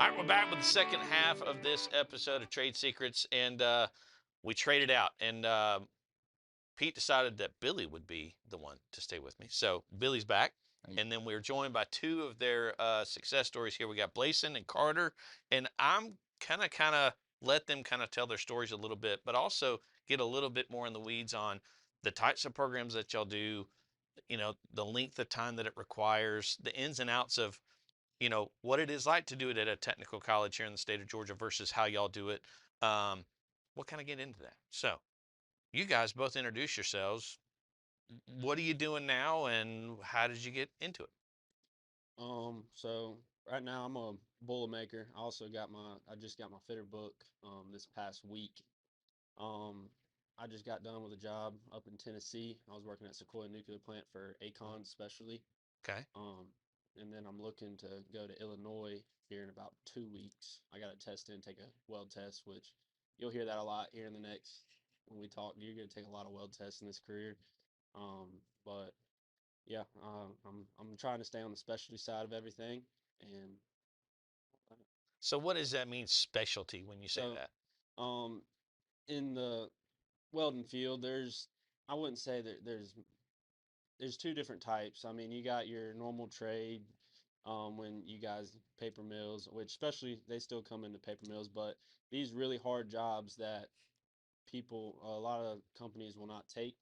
All right, we're back with the second half of this episode of Trade Secrets, and we traded out. And Pete decided that Billy would be the one to stay with me. So Billy's back, and then we're joined by two of their success stories here. We got Blayson and Carter, and I'm kind of let them kind of tell their stories a little bit, but also get a little bit more in the weeds on the types of programs that y'all do, the length of time that it requires, the ins and outs of what it is like to do it at a technical college here in the state of Georgia versus how y'all do it. Um, we'll kind of get into that. So, you guys both introduce yourselves. What are you doing now, and how did you get into it? So right now I'm a Boilermaker. I just got my fitter book this past week. Um I just got done with a job up in Tennessee. I was working at Sequoia Nuclear Plant for Acon especially. Okay. Um and then I'm looking to go to Illinois here in about 2 weeks. I got to test in, take a weld test, which you'll hear that a lot here in the next when we talk. You're gonna take a lot of weld tests in this career. But yeah, I'm trying to stay on the specialty side of everything, and So, what does that mean, specialty, when you say so that? um, in the welding field, I wouldn't say that there's two different types. I mean, you got your normal trade, when you guys paper mills, which especially they still come into paper mills, but these really hard jobs that a lot of companies will not take,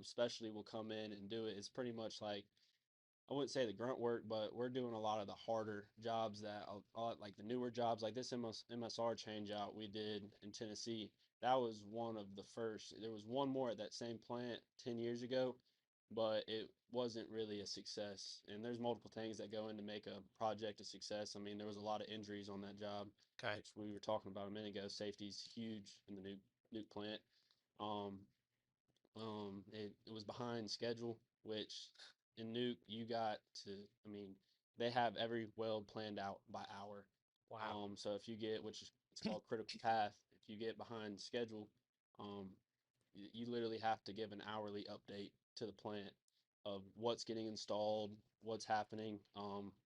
especially will come in and do it. It's pretty much like I wouldn't say the grunt work, but we're doing a lot of the harder jobs like the newer jobs, like this MSR change out we did in Tennessee. That was one of the first. There was one more at that same plant 10 years ago, but it wasn't really a success. And there's multiple things that go in to make a project a success. I mean, there was a lot of injuries on that job, Okay. which we were talking about a minute ago. Safety's huge in the nuke plant. Um, it was behind schedule, which in Nuke you got to. I mean, they have every weld planned out by hour. Wow. So if you get, which is it's called critical path, if you get behind schedule, um, you literally have to give an hourly update to the plant of what's getting installed, what's happening,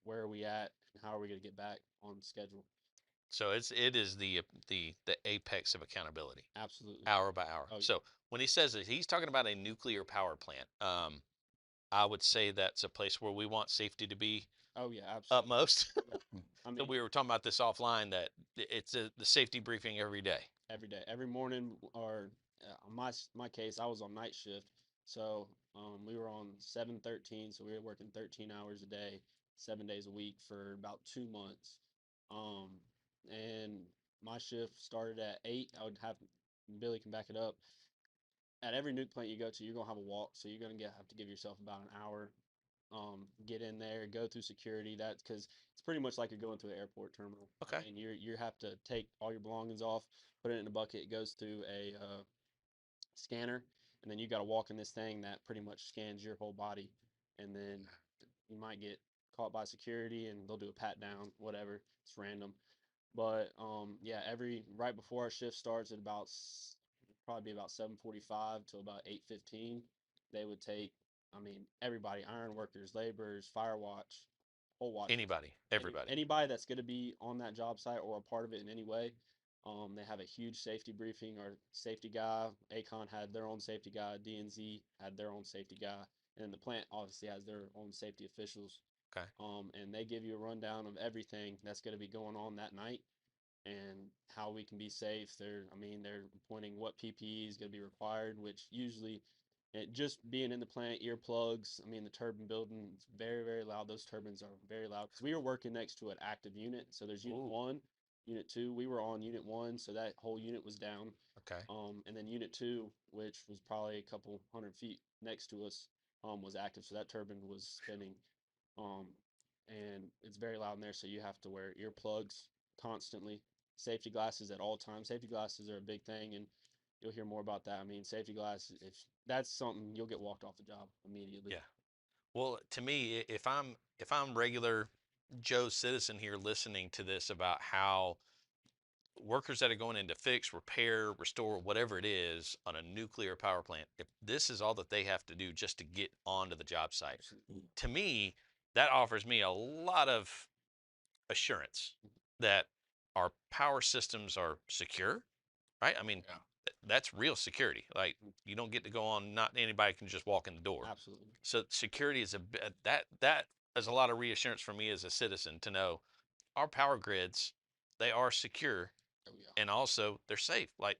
where are we at, and how are we going to get back on schedule. So it is the apex of accountability, Absolutely. hour by hour. Oh yeah. So when he says it, he's talking about a nuclear power plant. I would say that's a place where we want safety to be Oh yeah. Absolutely. utmost. Yeah. I So mean, we were talking about this offline, that it's the safety briefing every day. every day, every morning, or on my case, I was on night shift, so we were on 7/13, so we were working 13 hours a day, 7 days a week for about 2 months, um, and my shift started at 8. I would have Billy can back it up. At every nuke plant you go to, you're gonna have a walk, so you're gonna have to give yourself about an hour, get in there, go through security. That's because it's pretty much like you're going through an airport terminal. I Okay. mean, you have to take all your belongings off, put it in a bucket. It goes through a scanner, and then you got to walk in this thing that pretty much scans your whole body, and then you might get caught by security, and they'll do a pat down, whatever. It's random, but yeah, every right before our shift starts at about probably about 7:45 till about 8:15, they would take. I mean, everybody, iron workers, laborers, fire watch, hole watchers, Anybody, everybody. anybody that's going to be on that job site or a part of it in any way. They have a huge safety briefing. Our safety guy, Acon had their own safety guy, DNZ had their own safety guy, and then the plant obviously has their own safety officials. Okay. And they give you a rundown of everything that's going to be going on that night and how we can be safe. They're pointing what PPE is going to be required, which usually, just being in the plant, earplugs. I mean, the turbine building is very, very loud. Those turbines are very loud because we were working next to an active unit. So there's unit Ooh. one, unit two. We were on unit one, so that whole unit was down. Okay. And then unit two, which was probably a couple 100 feet next to us, was active. So that turbine was spinning. Um, and it's very loud in there, so you have to wear earplugs constantly, safety glasses at all times. Safety glasses are a big thing, and you'll hear more about that. I mean, safety glasses, if that's something, you'll get walked off the job immediately. Yeah. Well, to me, if I'm regular Joe citizen here listening to this about how workers that are going in to fix, repair, restore, whatever it is on a nuclear power plant, if this is all that they have to do just to get onto the job site, Absolutely. to me, that offers me a lot of assurance that our power systems are secure, right? I mean, Yeah. that's real security. Like you don't get to go on. Not anybody can just walk in the door. Absolutely. So security is that is a lot of reassurance for me as a citizen to know our power grids, they are secure, Oh yeah. and also they're safe. Like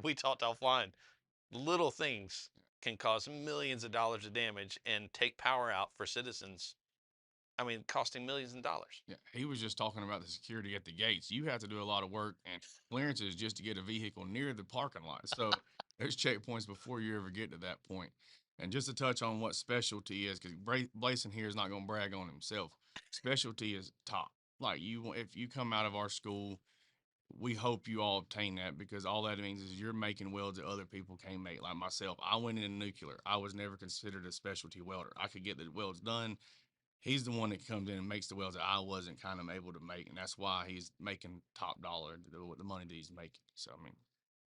we talked offline, little things can cause millions of dollars of damage and take power out for citizens. I mean, costing millions of dollars. Yeah, he was just talking about the security at the gates. You have to do a lot of work and clearances just to get a vehicle near the parking lot. So there's checkpoints before you ever get to that point. And just to touch on what specialty is, because Blayson here is not going to brag on himself. Specialty is top. Like if you come out of our school, we hope you all obtain that because all that means is you're making welds that other people can't make. Like myself, I went into nuclear. I was never considered a specialty welder. I could get the welds done. He's the one that comes in and makes the welds that I wasn't kind of able to make, and that's why he's making top dollar the money that he's making. So I mean,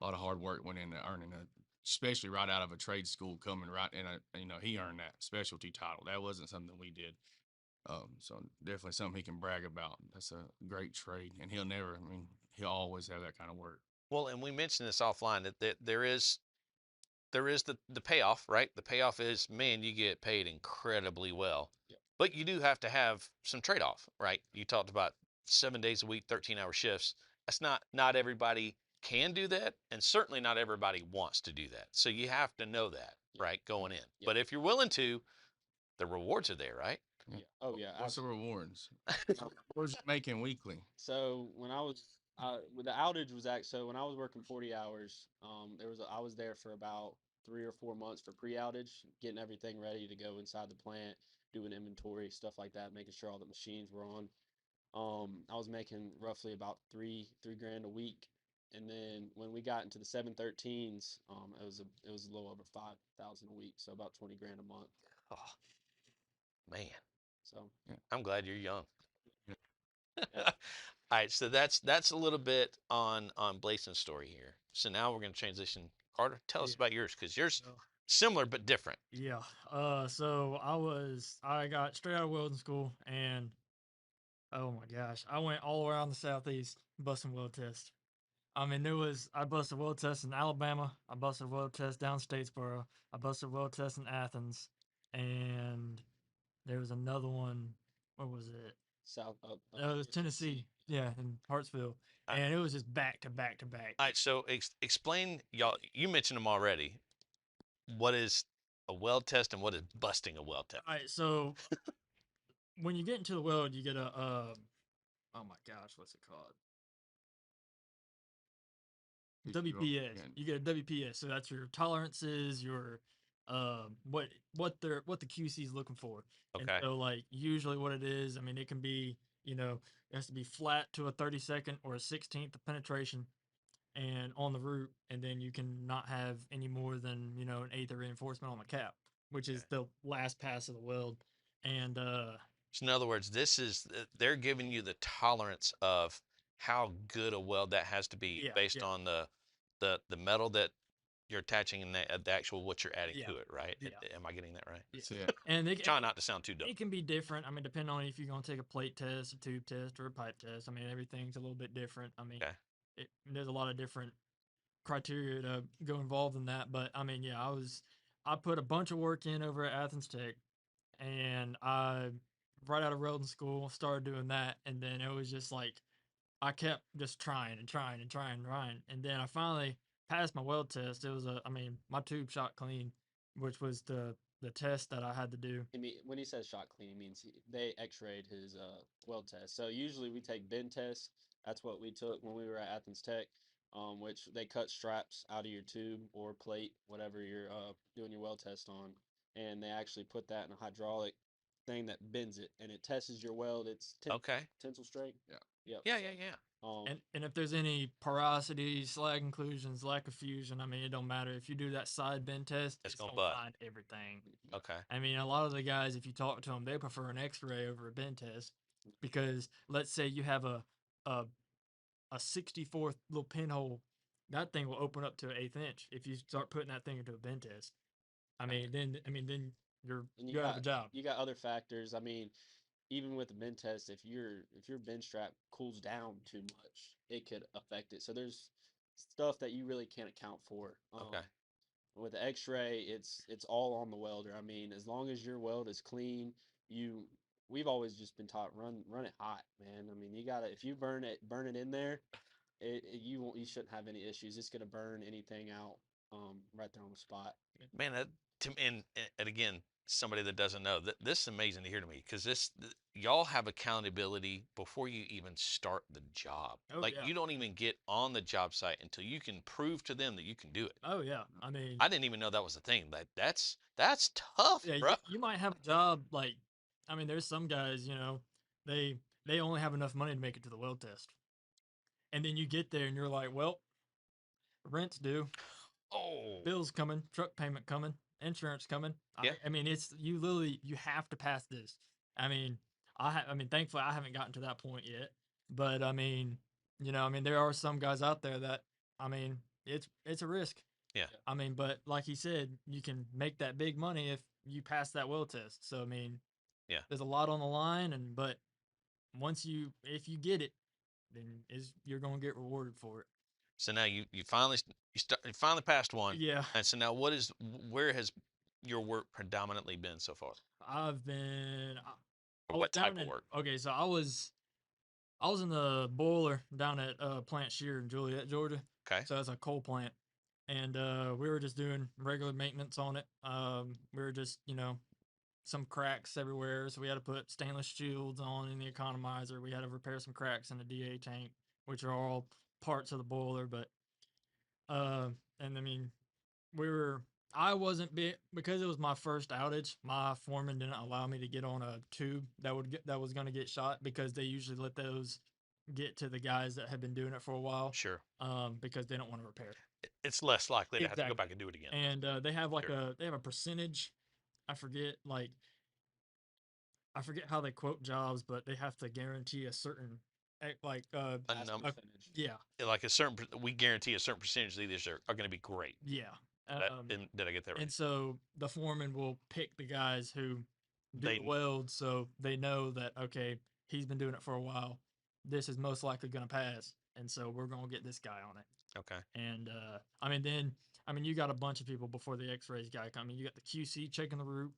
a lot of hard work went into earning a, especially right out of a trade school, coming right in a, he earned that specialty title. That wasn't something we did. So definitely something he can brag about. That's a great trade, and he'll never. I mean, he'll always have that kind of work. Well, and we mentioned this offline that there is the payoff, right? The payoff is, man, you get paid incredibly well. Yep. But you do have to have some trade-off, right? You talked about 7 days a week, 13-hour shifts. That's not everybody can do that, and certainly not everybody wants to do that. So you have to know that, Yep. right, going in. Yep. But if you're willing to, the rewards are there, right? Yeah. Oh yeah. What's the rewards? What was you making weekly? So when I was with the outage was actually so when I was working 40 hours, I was there for about 3 or 4 months for pre-outage, getting everything ready to go inside the plant, doing inventory stuff like that, making sure all the machines were on. I was making roughly about three grand a week, and then when we got into the 713s, it was a little over 5,000 a week, so about 20 grand a month. Oh, man, So Yeah. I'm glad you're young. Yeah. yeah, All right, so that's a little bit on Blayson's story here. So now we're going to transition. Carter, tell us Yeah. about yours because yours Well, similar but different. yeah. So I got straight out of welding school, and oh my gosh, I went all around the southeast busting weld tests. I mean, I busted weld tests in Alabama. I busted weld tests down Statesboro. I busted weld tests in Athens, and there was another one. What was it? south up It was towards Tennessee. Yeah, in Hartsville, All right, and it was just back to back to back. all right, so explain, y'all. You mentioned them already. What is a weld test and what is busting a weld test? All right, so when you get into the weld, you get a oh my gosh, what's it called? WPS. Yeah. You get a WPS, so that's your tolerances, your what the QC is looking for. And Okay, so like usually what it is, I mean it can be, it has to be flat to a 32nd or a 16th of penetration and on the root, and then you can not have any more than, an eighth of reinforcement on the cap, which okay. is the last pass of the weld. And So in other words, this is they're giving you the tolerance of how good a weld that has to be yeah, based yeah, on the metal that you're attaching and the actual what you're adding yeah, to it, right? yeah. Am I getting that right? Yeah. That's it. And Try not to sound too dumb. it can be different. I mean, depending on if you're going to take a plate test, a tube test, or a pipe test. I mean, everything's a little bit different. I mean, Okay. there's a lot of different criteria to go involved in that. But I mean, yeah, I put a bunch of work in over at Athens Tech, and I right out of welding school started doing that, and then it was just like I kept just trying and trying and trying and trying, and then I finally passed my weld test. It was I mean, my tube shot clean, which was the test that I had to do. when he says shot clean, he means they X-rayed his weld test. So usually we take bend tests. That's what we took when we were at Athens Tech, which they cut straps out of your tube or plate, whatever you're doing your weld test on, and they actually put that in a hydraulic thing that bends it, and it tests your weld. It's Okay. tensile strength. Yeah. Yep. Yeah, So, yeah, yeah. And if there's any porosity, slag inclusions, lack of fusion, I mean, it don't matter. If you do that side bend test, It's it's gonna gonna butt. find everything. Okay. I mean, a lot of the guys, if you talk to them, they prefer an X-ray over a bend test because let's say you have a a 64th little pinhole, that thing will open up to an eighth inch if you start putting that thing into a bend test. I mean, then you're and you have a job. you got other factors. I mean, even with the bend test, if your bend strap cools down too much, it could affect it. So there's stuff that you really can't account for. Okay. With the X-ray, it's all on the welder. I mean, as long as your weld is clean, you we've always just been taught run it hot, man. I mean, you gotta if you burn it in there, you shouldn't have any issues. It's gonna burn anything out right there on the spot. Man, and again, somebody that doesn't know this is amazing to hear to me because y'all have accountability before you even start the job. Oh, Like yeah. you don't even get on the job site until you can prove to them that you can do it. Oh yeah. I mean, I didn't even know that was a thing. That's tough, yeah, bro. you might have a job like, I mean, there's some guys, they they only have enough money to make it to the weld test, and then you get there and you're like, well, rent's due, Oh, bills coming, truck payment coming, insurance coming. yeah. I mean, it's you literally you have to pass this. I mean, I mean, thankfully I haven't gotten to that point yet, but I mean, I mean, there are some guys out there that, I mean, it's a risk. Yeah. I mean, but like he said, you can make that big money if you pass that weld test. So I mean, Yeah. there's a lot on the line, and but if you get it, then you're gonna get rewarded for it. So now you finally passed one. Yeah, And so now where has your work predominantly been so far? I've been. Or what type of in, work? Okay, so I was in the boiler down at Plant Shear in Juliet, Georgia. Okay. So it's a coal plant, and we were just doing regular maintenance on it. We were just some cracks everywhere, so we had to put stainless shields on in the economizer. We had to repair some cracks in the DA tank, which are all parts of the boiler. But and I mean, we were. I wasn't bit because it was my first outage. My foreman didn't allow me to get on a tube that was going to get shot because they usually let those get to the guys that have been doing it for a while. Sure. Because they don't want to repair it. It's less likely to have to go Exactly. back and do it again. And they have like Sure. they have a percentage. I forget how they quote jobs, but they have to guarantee a certain A number. yeah, Like we guarantee a certain percentage of these are going to be great. yeah. Did I get that right? And so the foreman will pick the guys who do They- the weld, so they know that okay, he's been doing it for a while. This is most likely going to pass, and so we're going to get this guy on it. Okay. And I mean, you got a bunch of people before the X-rays guy come. I mean, you got the QC checking the root.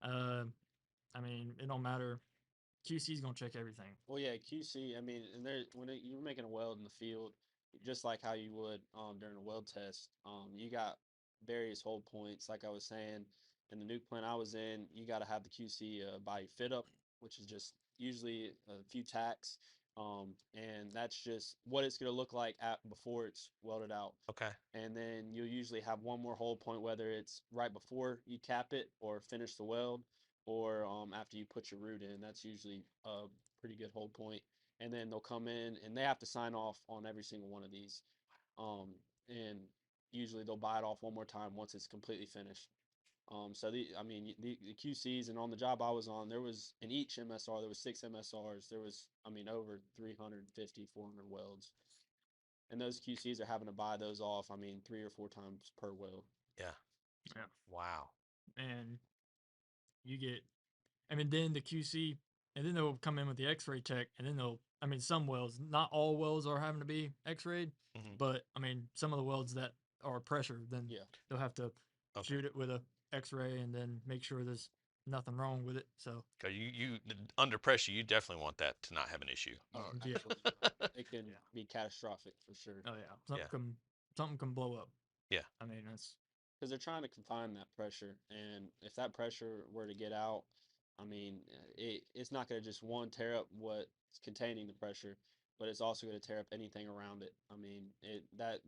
I mean, it don't matter. QC's gonna check everything. Well, yeah, QC. I mean, and you're making a weld in the field, just like how you would during a weld test. You got various hold points, like I was saying, in the nuke plant I was in. You got to have the QC by fit up, which is just usually a few tacks, and that's just what it's gonna look like before it's welded out. Okay. And then you'll usually have one more hold point, whether it's right before you cap it or finish the weld, or after you put your root in. That's usually a pretty good hold point. And then they'll come in and they have to sign off on every single one of these. And usually they'll buy it off one more time once it's completely finished. So the QCs, and on the job I was on, there was in each MSR there was 6 MSRs. There was over 350, 400 welds, and those QCs are having to buy those off. 3 or 4 times per weld. Yeah. Yeah. Wow. And you get, I mean, then the QC, and then they'll come in with the X-ray tech, and then I mean, some welds, not all welds are having to be X-rayed, but I mean, some of the welds that are pressure, then they'll have to shoot it with a X-ray and then make sure there's nothing wrong with it. So you under pressure, you definitely want that to not have an issue. yeah. It can be catastrophic for sure. Oh yeah, something can blow up. Yeah. I mean, that's because they're trying to confine that pressure, and if that pressure were to get out, it's not going to just tear up what's containing the pressure, but it's also going to tear up anything around it.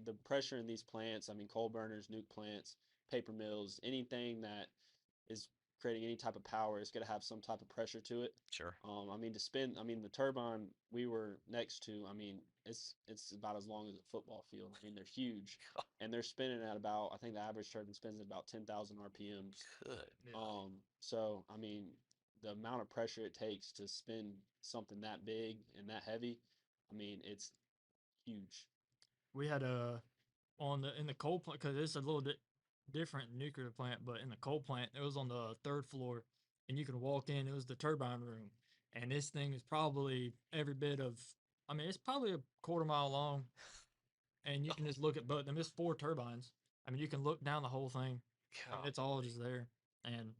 The pressure in these plants, coal burners, nuke plants, paper mills, anything that is creating any type of power is going to have some type of pressure to it. Sure. To spin, the turbine we were next to, it's about as long as a football field. They're huge, and they're spinning at about, I think the average turbine spins at about 10,000 RPMs. Good. yeah. So the amount of pressure it takes to spin something that big and that heavy, it's huge. We had in the coal plant, because it's a little bit different nuclear plant, but in the coal plant it was on the 3rd floor, and you could walk in. It was the turbine room, and this thing is probably every bit of. I mean, it's probably a quarter mile long, and you can just look at both them. It's 4 turbines. I mean, you can look down the whole thing, and God. it's all just there. And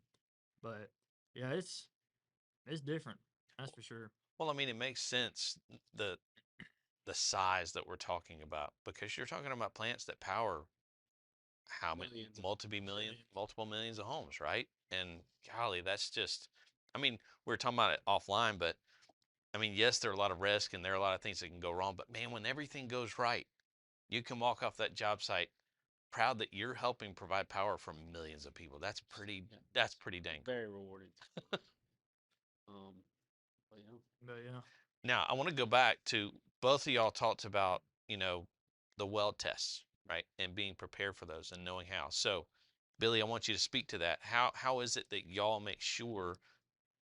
but yeah, it's different. That's for sure. Well, I mean, it makes sense the the size that we're talking about because you're talking about plants that power how many Millions of multiple millions of homes, right? And golly, that's just, I mean, we were talking about it offline, but I mean, yes, there are a lot of risks and there are a lot of things that can go wrong, but man, when everything goes right, you can walk off that job site proud that you're helping provide power for millions of people. Yeah, That's pretty dang cool. very rewarding. But yeah, But yeah, Now, I want to go back to both of y'all talked about, you know, the weld tests, right? And being prepared for those and knowing how. So, Billy, I want you to speak to that. How is it that y'all make sure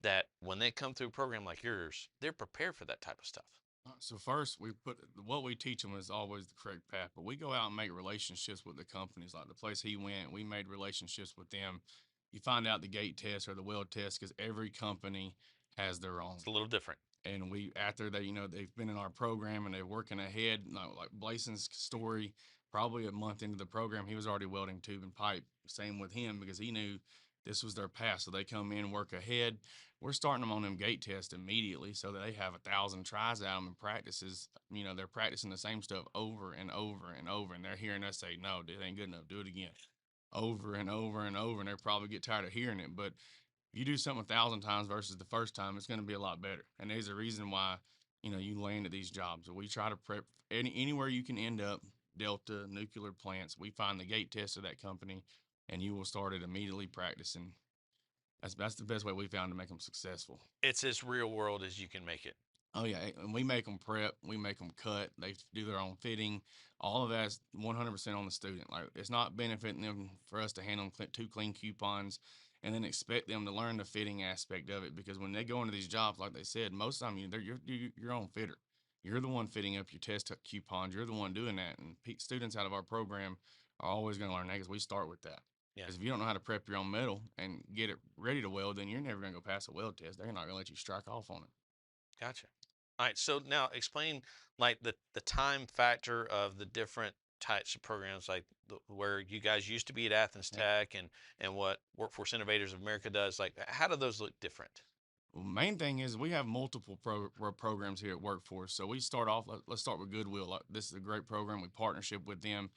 that when they come through a program like yours, they're prepared for that type of stuff? So first, we put what we teach them is always the correct path, but we go out and make relationships with the companies. Like the place he went, we made relationships with them. You find out the gate test or the weld test because every company has their own. It's a little different. And we after they they've been in our program and they're working ahead, like Blayson's story, probably a month into the program he was already welding tube and pipe. Same with him because he knew this was their path, so they come in, work ahead. We're starting them on them gate tests immediately so that they have 1,000 tries out of them and practices. They're practicing the same stuff over and over and over, and they're hearing us say, no, it ain't good enough, do it again, over and over and over, and they'll probably get tired of hearing it. But you do something 1,000 times versus the first time, it's going to be a lot better. And there's a reason why, you land at these jobs. We try to prep anywhere you can end up, Delta, nuclear plants. We find the gate test of that company, and you will start it immediately practicing. That's the best way we found to make them successful. It's as real world as you can make it. Oh yeah, and we make them prep, we make them cut. They do their own fitting. All of that's 100% on the student. Like it's not benefiting them for us to hand them two clean coupons and then expect them to learn the fitting aspect of it. Because when they go into these jobs, like they said, most of the time you're your own fitter. You're the one fitting up your test coupons. You're the one doing that. And students out of our program are always going to learn that because we start with that. Yeah. Because if you don't know how to prep your own metal and get it ready to weld, then you're never going to go pass a weld test. They're not going to let you strike off on it. Gotcha. All right. So now explain like the time factor of the different types of programs, like where you guys used to be at Athens Tech and what Workforce Innovators of America does. Like, how do those look different? Well, main thing is we have multiple programs here at Workforce. So we start off. Let's start with Goodwill. This is a great program. We partnership with them.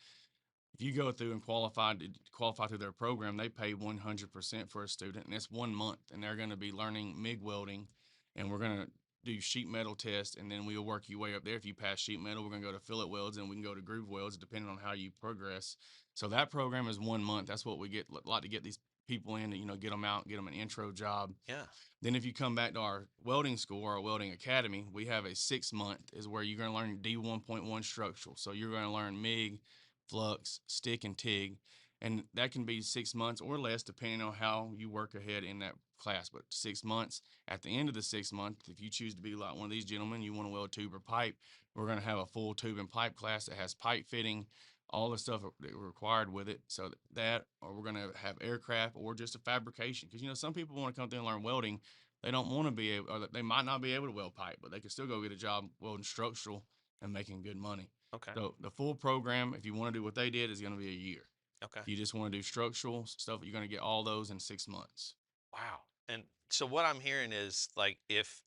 If you go through and qualify through their program, they pay 100% for a student, and it's 1 month, and they're going to be learning MIG welding, and we're going to do sheet metal tests, and then we'll work your way up there. If you pass sheet metal, we're going to go to fillet welds, and we can go to groove welds, depending on how you progress. So that program is 1 month. That's what we like to get these people in, to, get them out, get them an intro job. Yeah. Then if you come back to our welding school or our welding academy, we have a 6 month is where you're going to learn D1.1 structural. So you're going to learn MIG, flux, stick, and TIG. And that can be 6 months or less depending on how you work ahead in that class. But 6 months, at the end of the 6 months, if you choose to be like one of these gentlemen, you want to weld tube or pipe, we're going to have a full tube and pipe class that has pipe fitting, all the stuff that required with it. So that, or we're going to have aircraft or just a fabrication. Because, some people want to come through and learn welding. They don't want to be able, or they might not be able to weld pipe, but they can still go get a job welding structural and making good money. Okay. So the full program, if you want to do what they did, is going to be a year. Okay. If you just want to do structural stuff, you're going to get all those in 6 months. Wow. And so what I'm hearing is like if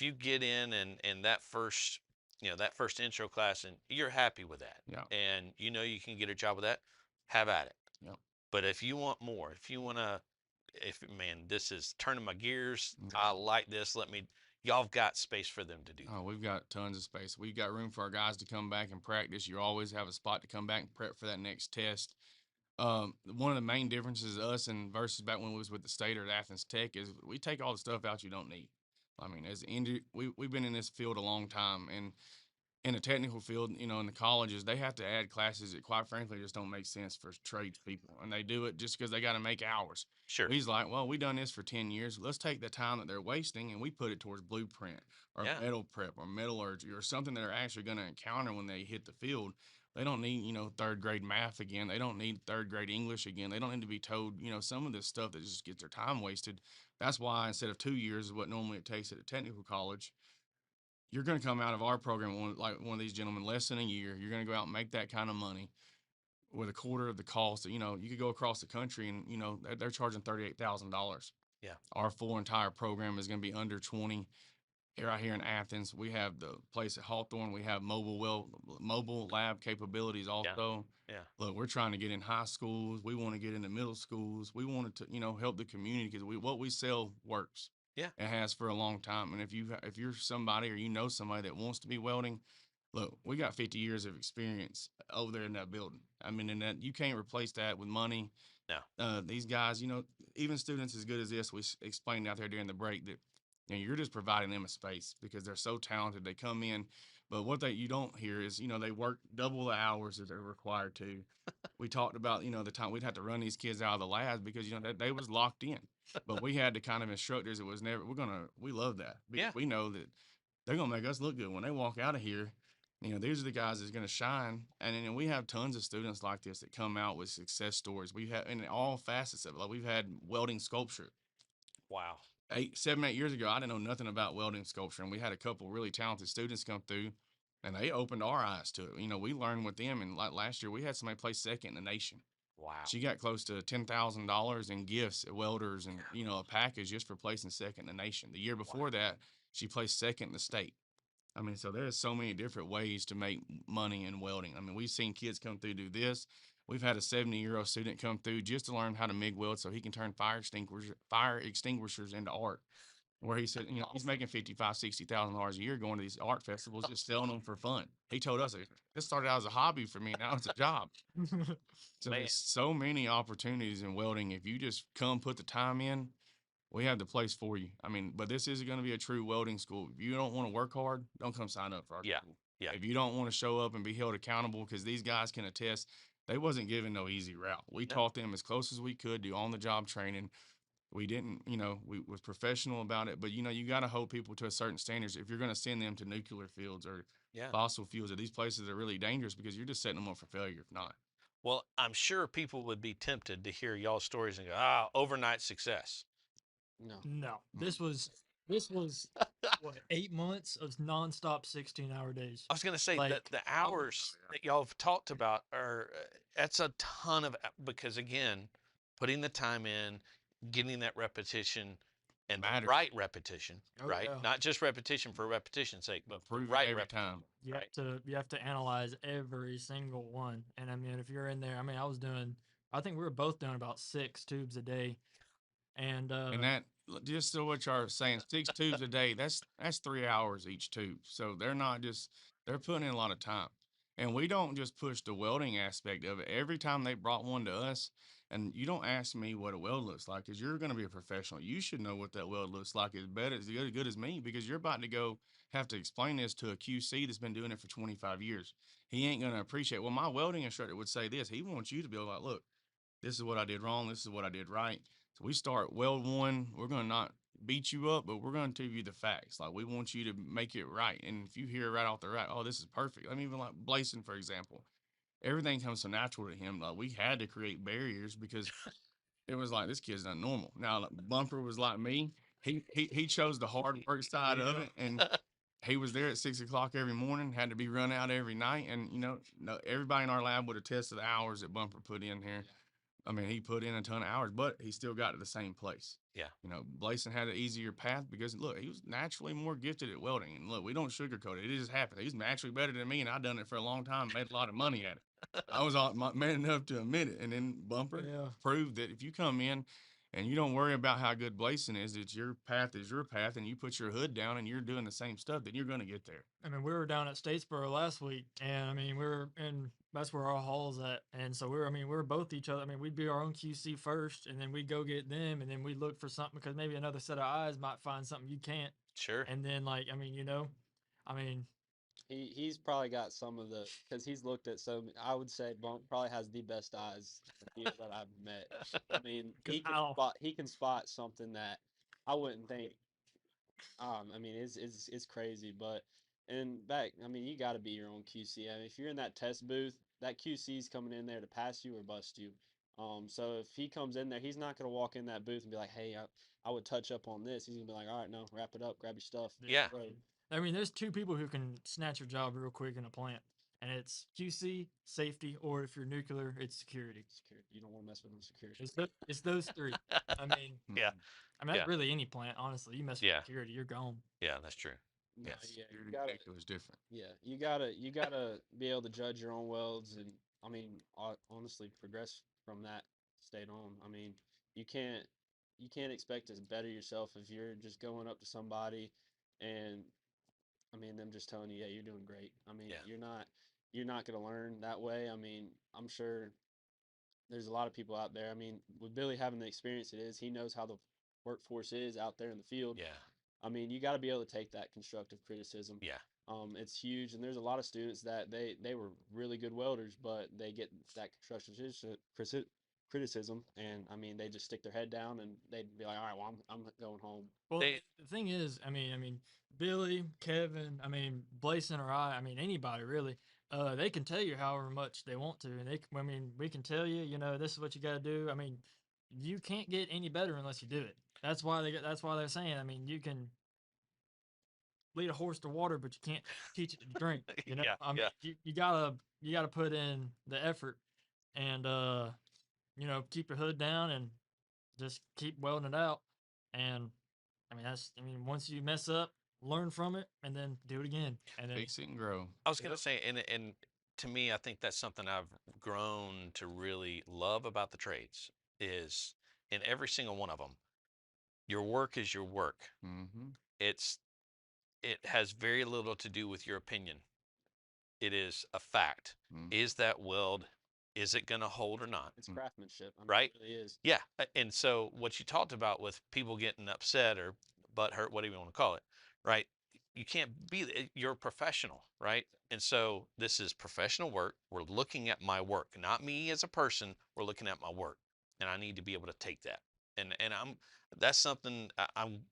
you get in and that first that first intro class and you're happy with that, Yeah. and you can get a job with that, have at it. Yep. But if you want more, if you want to, man, this is turning my gears. Okay. I like this. Y'all have got space for them to do. Oh, we've got tons of space. We've got room for our guys to come back and practice. You always have a spot to come back and prep for that next test. One of the main differences us and versus back when we was with the state or at Athens Tech is we take all the stuff out you don't need. I mean, we've been in this field a long time, and in the technical field, in the colleges, they have to add classes that, quite frankly, just don't make sense for tradespeople, and they do it just because they got to make hours. Sure. He's like, well, we done this for 10 years. Let's take the time that they're wasting and we put it towards blueprint or Yeah. metal prep or metallurgy or something that they're actually going to encounter when they hit the field. They don't need, third grade math again. They don't need third grade English again. They don't need to be told, some of this stuff that just gets their time wasted. That's why instead of 2 years is what normally it takes at a technical college, you're going to come out of our program like one of these gentlemen less than a year. You're going to go out and make that kind of money with a quarter of the cost. You could go across the country and they're charging $38,000. Yeah. Our full entire program is going to be under 20. Right here in Athens, we have the place at Hawthorne. We have mobile lab capabilities also. Yeah. Look, we're trying to get in high schools. We want to get into middle schools. We want to, help the community because what we sell works. Yeah. It has for a long time. And if you're somebody or somebody that wants to be welding, look, we got 50 years of experience over there in that building. I mean, and that you can't replace that with money. No. These guys, even students as good as this, we explained out there during the break that you're just providing them a space because they're so talented. They come in, but what you don't hear is, they work double the hours that they're required to. We talked about, the time we'd have to run these kids out of the labs because, they was locked in. But we had the kind of instructors, it was never, we love that. Because Yeah. we know that they're going to make us look good when they walk out of here. These are the guys that's going to shine. And then we have tons of students like this that come out with success stories. We have in all facets of it. Like we've had welding sculpture. Wow. 7, 8 years ago, I didn't know nothing about welding sculpture, and we had a couple really talented students come through, and they opened our eyes to it. We learned with them, and like last year, we had somebody place second in the nation. Wow. She got close to $10,000 in gifts, welders, and a package just for placing second in the nation. The year before that, she placed second in the state. I mean, so there's so many different ways to make money in welding. I mean, we've seen kids come through do this. We've had a 70-year-old student come through just to learn how to MIG weld so he can turn fire extinguishers into art. Where he said, he's making $55,000-$60,000 a year going to these art festivals, just selling them for fun. He told us this started out as a hobby for me, now it's a job. So Man. there's so many opportunities in welding. If you just come put the time in, we have the place for you. I mean, but this is going to be a true welding school. If you don't want to work hard, don't come sign up for our school. Yeah. If you don't want to show up and be held accountable, because these guys can attest, they wasn't given no easy route. We taught them as close as we could, do on-the-job training. We didn't, we was professional about it, but you got to hold people to a certain standards if you're going to send them to nuclear fields or fossil fuels or these places that are really dangerous because you're just setting them up for failure if not. Well, I'm sure people would be tempted to hear y'all's stories and go, overnight success. No. This was what, 8 months of nonstop 16-hour days. I was going to say Like- that the hours that y'all have talked about are, that's a ton of, because again, putting the time in, getting that repetition and the Matters. right repetition, Oh, right? yeah. Not just repetition for repetition's sake, but Prove it right every repetition. time. You have to analyze every single one. And I mean, if you're in there, I mean, I think we were both doing about 6 tubes a day. And that just so what y'all are saying, 6 tubes a day, that's 3 hours each tube. So they're putting in a lot of time. And we don't just push the welding aspect of it. Every time they brought one to us, and you don't ask me what a weld looks like, because you're going to be a professional. You should know what that weld looks like as good as me, because you're about to go have to explain this to a QC that's been doing it for 25 years. He ain't going to appreciate. Well, my welding instructor would say this. He wants you to be like, look, this is what I did wrong. This is what I did right. So we start weld one. We're going to not beat you up, but we're going to give you the facts. Like we want you to make it right. And if you hear right off the right, oh, this is perfect. I mean, even like Blayson, for example, everything comes so natural to him. Like we had to create barriers because it was like, this kid's not normal. Now Bumper was like me. He chose the hard work side of it. And he was there at 6 o'clock every morning, had to be run out every night. And, everybody in our lab would attest to the hours that Bumper put in here. I mean, he put in a ton of hours, but he still got to the same place. Yeah. Blayson had an easier path because, look, he was naturally more gifted at welding. And, look, we don't sugarcoat it. It just happened. He's naturally better than me, and I've done it for a long time, made a lot of money at it. I was man enough to admit it. And then Bumper proved that if you come in and you don't worry about how good Blayson is, that your path is your path, and you put your hood down and you're doing the same stuff, then you're going to get there. I mean, we were down at Statesboro last week, and I mean, that's where our hall's at. And so we were both each other. I mean, we'd be our own QC first, and then we'd go get them, and then we'd look for something because maybe another set of eyes might find something you can't. Sure. And then, He's probably got some of the, because he's looked at I would say Bump probably has the best eyes in the field that I've met. I mean, he can spot something that I wouldn't think. I mean, it's crazy, but And back, I mean, you got to be your own QC. I mean, if you're in that test booth, that QC's coming in there to pass you or bust you. So if he comes in there, he's not going to walk in that booth and be like, "Hey, I would touch up on this." He's gonna be like, "All right, no, wrap it up, grab your stuff." Yeah. Right. I mean, there's two people who can snatch your job real quick in a plant, and it's QC, safety, or if you're nuclear, it's security. Security. You don't want to mess with no security. It's those three. I mean, Yeah. that's Yeah. really any plant. Honestly, you mess with Yeah. security, you're gone. Yeah, that's true. No, Yes. yeah, Your you gotta, detector was different. yeah, you gotta be able to judge your own welds, and I mean, honestly, progress from that state on. I mean, you can't you can't expect to better yourself if you're just going up to somebody, and I mean, them just telling you, "Yeah, you're doing great." I mean, Yeah. you're not gonna learn that way. I mean, I'm sure there's a lot of people out there. I mean, with Billy having the experience it is, he knows how the workforce is out there in the field. Yeah. I mean, you got to be able to take that constructive criticism. Yeah. It's huge, and there's a lot of students that they were really good welders, but they get that constructive criticism, and I mean, they just stick their head down and they'd be like, "All right, well, I'm going home." Well, They- the thing is, I mean, Billy, Kevin, I mean, Blayson or I mean, anybody really, they can tell you however much they want to, and I mean, we can tell you, this is what you got to do. I mean, you can't get any better unless you do it. That's why that's why they're saying. I mean, you can lead a horse to water, but you can't teach it to drink. Yeah, I mean, yeah. you gotta put in the effort, and keep your hood down and just keep welding it out. And I mean, once you mess up, learn from it, and then do it again, and then Fix it and grow. I was gonna say, and to me, I think that's something I've grown to really love about the trades is in every single one of them, your work is your work. Mm-hmm. It's it has very little to do with your opinion. It is a fact. Mm. Is that weld? Is it gonna hold or not? It's craftsmanship. I mean, Right? it really is. Yeah. And so what you talked about with people getting upset or butt hurt, whatever you want to call it, right? You can't be, you're a professional, right? And so this is professional work. We're looking at my work, not me as a person. We're looking at my work, and I need to be able to take that. And that's something I'm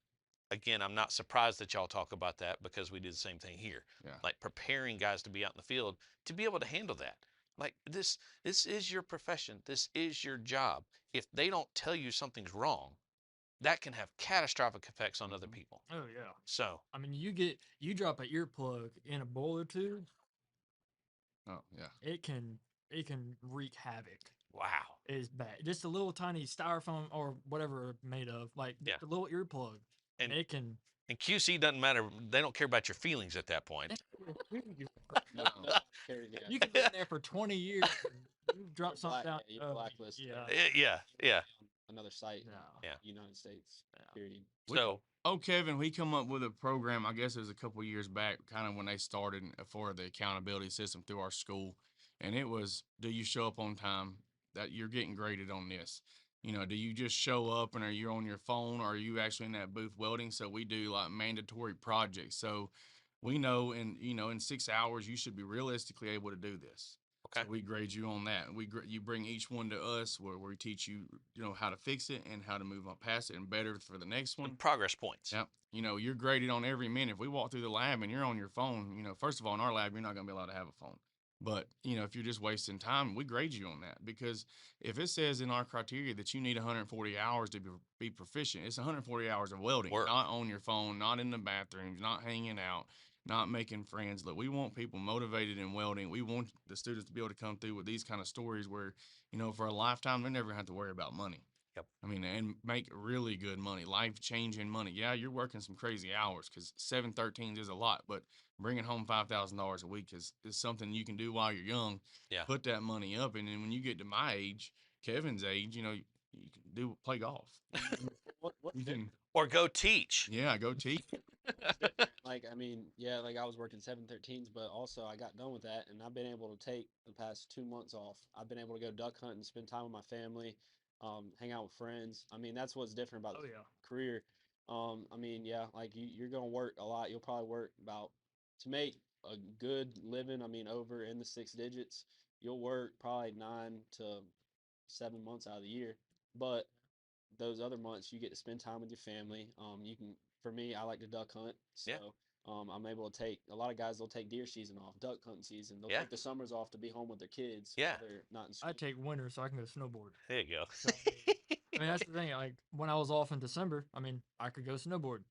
again, I'm not surprised that y'all talk about that because we do the same thing here. Yeah. Like preparing guys to be out in the field to be able to handle that. Like this is your profession. This is your job. If they don't tell you something's wrong, that can have catastrophic effects on other people. oh yeah. So, I mean, you drop an earplug in a boiler tube, Oh yeah. it can wreak havoc. wow. It's bad. Just a little tiny styrofoam or whatever made of, like Yeah. just a little earplug, and it can. And QC doesn't matter. They don't care about your feelings at that point. No, yeah. You can be in there for 20 years. And you drop something down. Yeah, you blacklist. Yeah. Yeah. Another site. No. Yeah. United States. Yeah. Period. So, Oh, Kevin, we come up with a program. I guess it was a couple years back, kind of when they started for the accountability system through our school, and it was: do you show up on time? That you're getting graded on this. Do you just show up and are you on your phone, or are you actually in that booth welding? So we do like mandatory projects. So we know in 6 hours you should be realistically able to do this. okay. So we grade you on that. You bring each one to us where we teach you how to fix it and how to move on past it and better for the next one. And progress points. Yep. You're graded on every minute. If we walk through the lab and you're on your phone, first of all, in our lab, you're not going to be allowed to have a phone. But, if you're just wasting time, we grade you on that, because if it says in our criteria that you need 140 hours to be proficient, it's 140 hours of welding, Work. not on your phone, not in the bathrooms, not hanging out, not making friends. Look, we want people motivated in welding. We want the students to be able to come through with these kind of stories where, for a lifetime, they're never going to have to worry about money. Yep. I mean, and make really good money, life-changing money. Yeah, you're working some crazy hours because 713s is a lot, but bringing home $5,000 a week is something you can do while you're young. Yeah. Put that money up, and then when you get to my age, Kevin's age, you can play golf. What's You can, Or go teach. yeah, go teach. Like, I mean, yeah, like I was working 713s, but also I got done with that, and I've been able to take the past 2 months off. I've been able to go duck hunting, spend time with my family, hang out with friends. I mean, that's what's different about Oh the yeah. career. I mean, yeah, like you're gonna work a lot. You'll probably work about to make a good living. I mean, over in the six digits, you'll work probably 9 to 7 months out of the year, but those other months you get to spend time with your family. You can, for me, I like to duck hunt, so Yeah. I'm able to take a lot of guys. They'll take deer season off, duck hunting season. They'll Yeah. take the summers off to be home with their kids. Yeah. while they're not in school. I take winter so I can go snowboard. There you go. So, I mean, that's the thing. Like when I was off in December, I mean, I could go snowboard,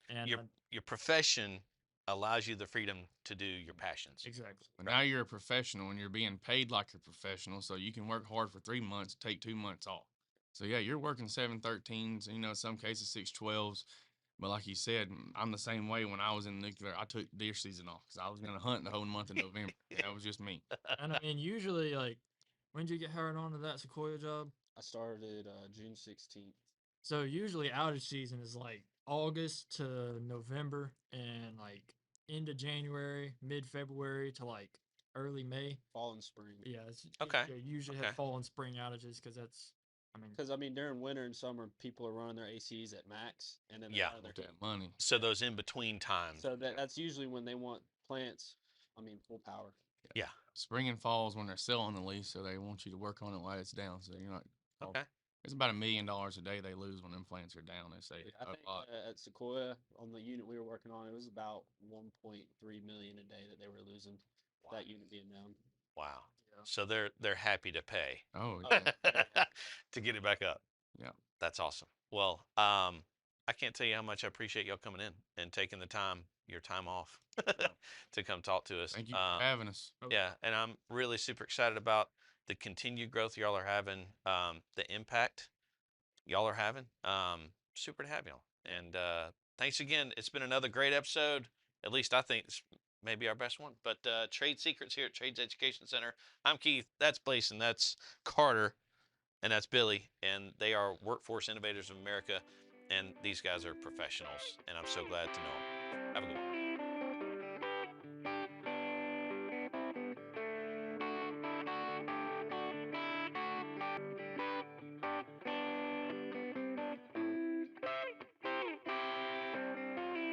and Your profession allows you the freedom to do your passions. exactly. But now you're a professional and you're being paid like a professional, so you can work hard for 3 months, take 2 months off. So yeah, you're working 713s, you know, some cases 612s. But like you said, I'm the same way. When I was in nuclear, I took deer season off because I was going to hunt the whole month of November. That was just me. And I mean, usually, like, when did you get hired onto that Sequoia job? I started June 16th. So usually outage season is like August to November and like into January, mid February to like early May. Fall and spring. Yeah, it's Okay, yeah, usually okay. have fall and spring outages because that's, I mean, Because I mean, during winter and summer, people are running their ACs at max, and then they're Yeah. out of their With that money. So those in between times. So that's usually when they want plants. I mean, full power. Yeah. Spring and fall is when they're selling the lease, so they want you to work on it while it's down. So you're not. Okay. It's about $1 million a day they lose when them plants are down. They say I think a lot. at Sequoia on the unit we were working on, it was about 1.3 million a day that they were losing. Wow. That unit being down. Wow. Yeah. So they're happy to pay Oh, Oh, yeah. to get it back up. Yeah. That's awesome. Well, I can't tell you how much I appreciate y'all coming in and taking the time, your time off, to come talk to us. Thank you for having us. Yeah, and I'm really super excited about the continued growth y'all are having, the impact y'all are having. Super to have y'all. And thanks again. It's been another great episode. At least I think it's maybe our best one. But Trade Secrets here at Trades Education Center. I'm Keith. That's Blayson. That's Carter. And that's Billy. And they are Workforce Innovators of America. And these guys are professionals. And I'm so glad to know them.